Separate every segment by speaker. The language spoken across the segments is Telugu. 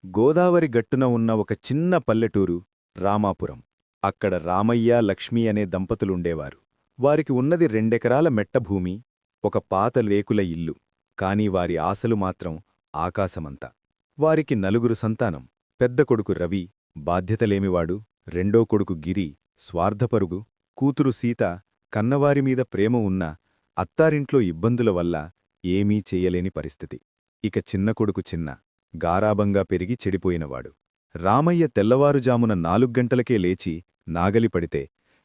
Speaker 1: గోదావరి గట్టున ఉన్న ఒక చిన్న పల్లెటూరు రామాపురం. అక్కడ రామయ్య లక్ష్మి అనే దంపతులుండేవారు. వారికి ఉన్నది 2 ఎకరాల మెట్టభూమి, ఒక పాత రేకుల ఇల్లు. కాని వారి ఆశలు మాత్రం ఆకాశమంత. వారికి 9 సంతానం. పెద్ద కొడుకు రవి బాధ్యతలేమివాడు, రెండో కొడుకు గిరి స్వార్థపరుగు, కూతురు సీత కన్నవారిమీద ప్రేమ ఉన్నా అత్తారింట్లో ఇబ్బందుల వల్ల ఏమీ చెయ్యలేని పరిస్థితి. ఇక చిన్న కొడుకు చిన్న గారాబంగా పెరిగి చెడిపోయినవాడు. రామయ్య తెల్లవారుజామున 4 గంటలకే లేచి నాగలి పడితే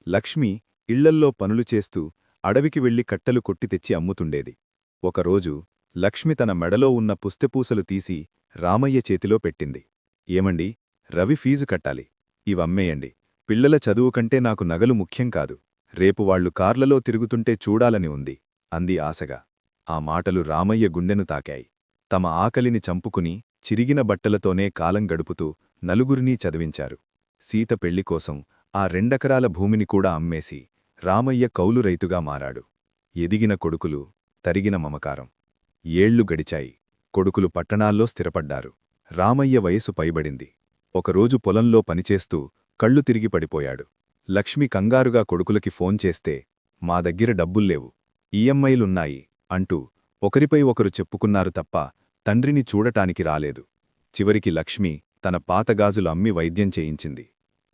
Speaker 1: లక్ష్మి ఇళ్లల్లో పనులు చేస్తూ అడవికి వెళ్లి కట్టెలు కొట్టి తెచ్చి అమ్ముతుండేది. ఒకరోజు లక్ష్మి తన మెడలో ఉన్న పుస్తెపూసలు తీసి రామయ్య చేతిలో పెట్టింది. ఏమండి, రవి ఫీజు కట్టాలి, ఇవమ్మేయండి. పిల్లల చదువు కంటే నాకు నగలు ముఖ్యం కాదు. రేపు వాళ్లు కార్లలో తిరుగుతుంటే చూడాలని ఉంది అంది ఆశగా. ఆ మాటలు రామయ్య గుండెను తాకాయి. తమ ఆకలిని చంపుకుని చిరిగిన బట్టలతోనే కాలం గడుపుతూ నలుగురినీ చదివించారు. సీత పెళ్లికోసం ఆ 2 ఎకరాల భూమిని కూడా అమ్మేసి రామయ్య కౌలు రైతుగా మారాడు. ఎదిగిన కొడుకులు, తరిగిన మమకారం. ఏళ్లు గడిచాయి. కొడుకులు పట్టణాల్లో స్థిరపడ్డారు. రామయ్య వయసు పైబడింది. ఒకరోజు పొలంలో పనిచేస్తూ కళ్ళు తిరిగి పడిపోయాడు. లక్ష్మి కంగారుగా కొడుకులకి ఫోన్ చేస్తే, మా దగ్గర డబ్బుల్లేవు, ఈఎంఐలున్నాయి అంటూ ఒకరిపై ఒకరు చెప్పుకున్నారు తప్ప తండ్రిని చూడటానికి రాలేదు. చివరికి లక్ష్మి తన పాతగాజులు అమ్మి వైద్యం చేయించింది.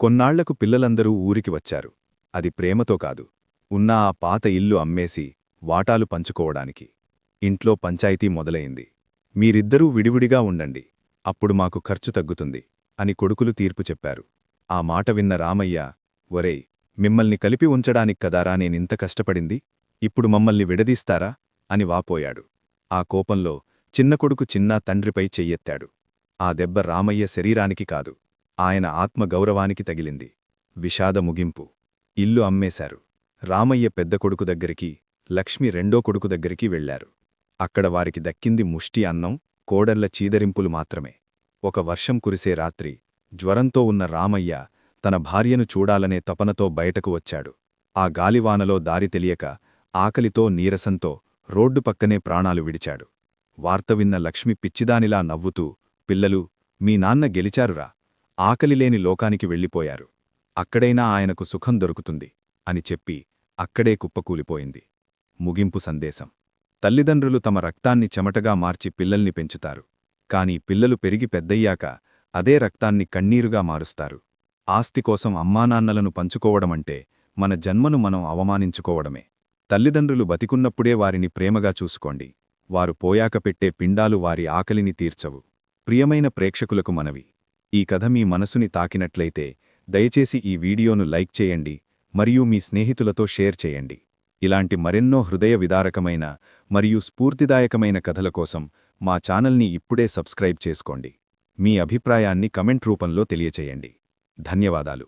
Speaker 1: కొన్నాళ్లకు పిల్లలందరూ ఊరికి వచ్చారు. అది ప్రేమతో కాదు, ఉన్న ఆ పాత ఇల్లు అమ్మేసి వాటాలు పంచుకోవడానికి. ఇంట్లో పంచాయితీ మొదలైంది. మీరిద్దరూ విడివిడిగా ఉండండి, అప్పుడు మాకు ఖర్చు తగ్గుతుంది అని కొడుకులు తీర్పు చెప్పారు. ఆ మాట విన్న రామయ్య, ఒరేయ్, మిమ్మల్ని కలిపి ఉంచడానిక్ కదారా నేనింత కష్టపడింది, ఇప్పుడు మమ్మల్ని విడదీస్తారా అని వాపోయాడు. ఆ కోపంలో చిన్న కొడుకు చిన్న తండ్రిపై చెయ్యెత్తాడు. ఆ దెబ్బ రామయ్య శరీరానికి కాదు, ఆయన ఆత్మగౌరవానికి తగిలింది. విషాద ముగింపు. ఇల్లు అమ్మేశారు. రామయ్య పెద్ద కొడుకు దగ్గరికి, లక్ష్మి రెండో కొడుకు దగ్గరికి వెళ్లారు. అక్కడ వారికి దక్కింది ముష్టి అన్నం, కోడళ్ల చీదరింపులు మాత్రమే. ఒక వర్షం కురిసే రాత్రి జ్వరంతో ఉన్న రామయ్య తన భార్యను చూడాలనే తపనతో బయటకు వచ్చాడు. ఆ గాలివానలో దారి తెలియక, ఆకలితో నీరసంతో రోడ్డు పక్కనే ప్రాణాలు విడిచాడు. వార్త విన్న లక్ష్మి పిచ్చిదానిలా నవ్వుతూ, పిల్లలు, మీ నాన్న గెలిచారురా, ఆకలిలేని లోకానికి వెళ్ళిపోయారు, అక్కడైనా ఆయనకు సుఖం దొరుకుతుంది అని చెప్పి అక్కడే కుప్పకూలిపోయింది. ముగింపు సందేశం. తల్లిదండ్రులు తమ రక్తాన్ని చెమటగా మార్చి పిల్లల్ని పెంచుతారు. కాని పిల్లలు పెరిగి పెద్దయ్యాక అదే రక్తాన్ని కన్నీరుగా మారుస్తారు. ఆస్తికోసం అమ్మానాన్నలను పంచుకోవడమంటే మన జన్మను మనం అవమానించుకోవడమే. తల్లిదండ్రులు బతికున్నప్పుడే వారిని ప్రేమగా చూసుకోండి. వారు పోయాక పెట్టే పిండాలు వారి ఆకలిని తీర్చవు. ప్రియమైన ప్రేక్షకులకు మనవి, ఈ కథ మీ మనసుని తాకినట్లయితే దయచేసి ఈ వీడియోను లైక్ చేయండి మరియు మీ స్నేహితులతో షేర్ చేయండి. ఇలాంటి మరెన్నో హృదయ విదారకమైన మరియు స్ఫూర్తిదాయకమైన కథల కోసం మా ఛానల్ని ఇప్పుడే సబ్స్క్రైబ్ చేసుకోండి. మీ అభిప్రాయాన్ని కమెంట్ రూపంలో తెలియచేయండి. ధన్యవాదాలు.